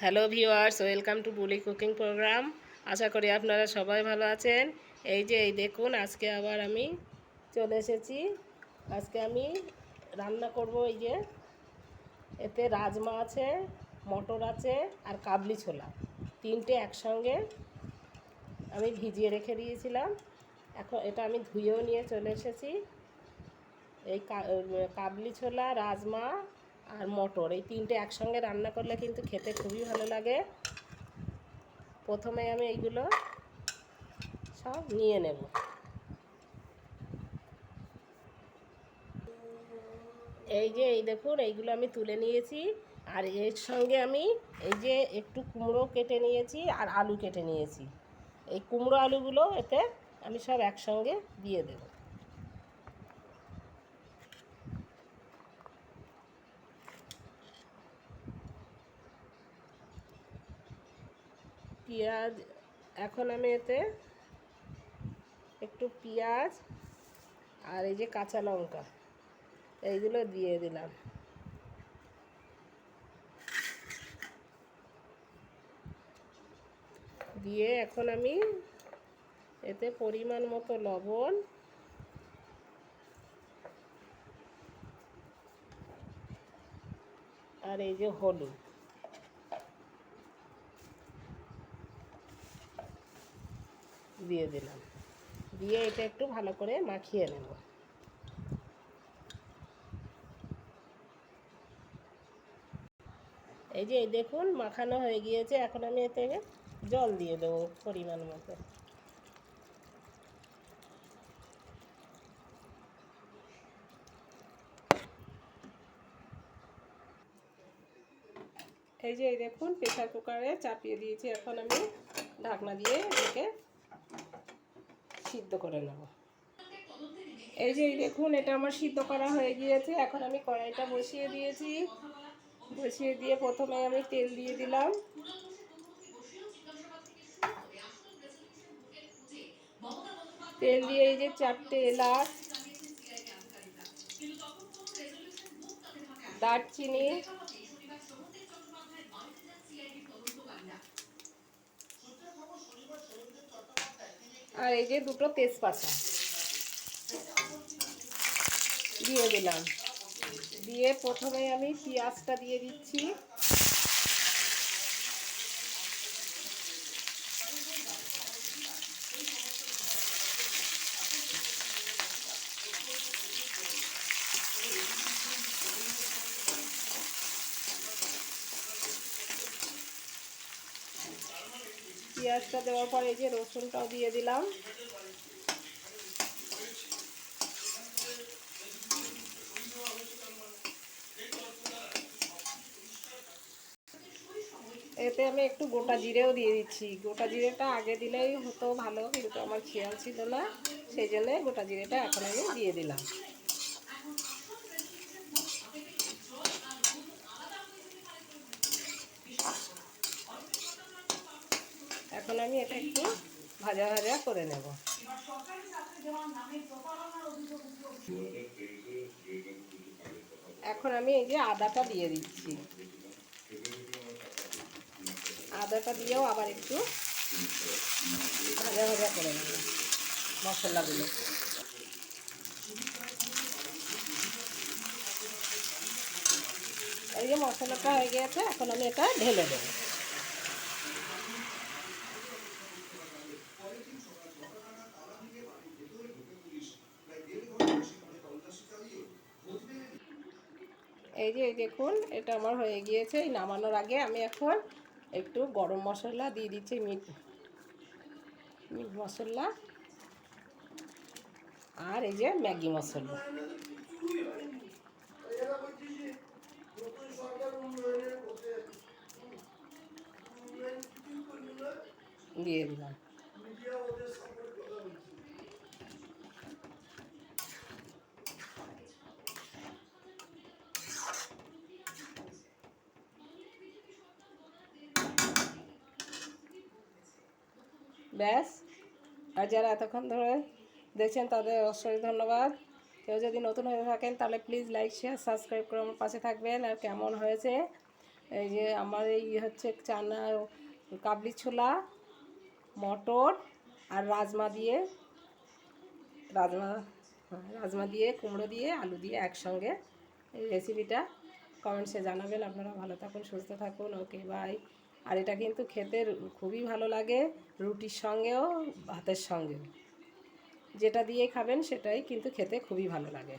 Hello viewers, welcome to বুলি cooking program. আশা করি আপনারা সবাই ভালো আছেন। এই দেখুন, আজকে আবার আমি চলে এসেছি। আজকে আমি রান্না করব। এতে রাজমা আছে, মটর আছে আর কাবলি ছোলা, তিনটে একসঙ্গে আমি ভিজিয়ে রেখে দিয়েছিলাম। এখন এটা আমি ধুয়েও নিয়ে চলে এসেছি। এই কাবলি ছোলা, রাজমা আর মটর, এই তিনটে একসঙ্গে রান্না করলে কিন্তু খেতে খুবই ভালো লাগে। প্রথমে আমি এইগুলো সব নিয়ে নেব। এই দেখুন, এইগুলো আমি তুলে নিয়েছি। আর এর সঙ্গে আমি একটু কুমড়ো কেটে নিয়েছি আর আলু কেটে নিয়েছি। এই কুমড়ো আলুগুলো এতে আমি সব একসঙ্গে দিয়ে দেব। পেঁয়াজ, এখন আমি এতে একটু পেঁয়াজ আর কাঁচা লঙ্কা এইগুলো দিয়ে দিলাম। দিয়ে এখন আমি এতে পরিমাণ মতো লবণ আর হলুদ দিয়ে দিলাম। দিয়ে এটা একটু ভালো করে মাখিয়ে নেব। এই দেখুন, মাখানো হয়ে গিয়েছে। এখন আমি এতে জল দিয়ে দেবো পরিমাণ মতো। এই দেখুন, প্রেসার কুকারে চাপিয়ে দিয়েছি। এখন আমি ঢাকনা দিয়ে এটাকে সিদ্ধ করে নেব। এই দেখুন, এটা আমার সিদ্ধ করা হয়ে গিয়েছে। এখন আমি কড়াইটা বসিয়ে দিয়েছি। বসিয়ে দিয়ে প্রথমে আমি তেল দিয়ে দিলাম। তেল দিয়ে চারটে এলাচ, দারচিনি আর দুটো তেজপাতা দিয়ে দিলাম। দিয়ে প্রথমে আমি পেঁয়াজটা দিয়ে দিচ্ছি। পেঁয়াজটা দেওয়ার পর রসুনটাও দিয়ে দিলাম। এতে আমি একটু গোটা জিরেও দিয়ে দিচ্ছি। গোটা জিরেটা আগে দিলেই হতো ভালো, কিন্তু আমার খেয়াল ছিল না, সেই জন্য গোটা জিরেটা এখন আমি দিয়ে দিলাম। এখন আমি এটা একটু ভাজা ভাজা করে নেব। এখন আমি আদাটা দিয়ে দিচ্ছি। আদাটা দিয়েও আবার একটু ভাজা ভাজা করে নেব মশলাগুলো। মশলাটা হয়ে গিয়েছে, এখন আমি এটা ঢেলে দেবো। এই দেখুন, এটা আমার হয়ে গিয়েছে। এই নামানোর আগে আমি এখন একটু গরম মশলা দিয়ে দিচ্ছি, মিট মশলা আর ম্যাগি মশলা দিয়ে দিলাম। ব্যাস। আর যারা এতক্ষণ ধরে দেখছেন তাদের অবশ্যই ধন্যবাদ। কেউ যদি নতুন হয়ে থাকেন তাহলে প্লিজ লাইক, শেয়ার, সাবস্ক্রাইব করে আমার পাশে থাকবেন। আর কেমন হয়েছে এই যে আমার এই হচ্ছে চানা কাবলি ছোলা, মটর আর রাজমা রাজমা দিয়ে, কুমড়ো দিয়ে, আলু দিয়ে একসঙ্গে এই রেসিপিটা। কমেন্টসে জানাবেন। আপনারা ভালো থাকুন, সুস্থ থাকুন। ওকে, বাই। আর এটা কিন্তু খেতে খুবই ভালো লাগে, রুটির সঙ্গেও ভাতের সঙ্গেও, যেটা দিয়ে খাবেন সেটাই কিন্তু খেতে খুবই ভালো লাগে।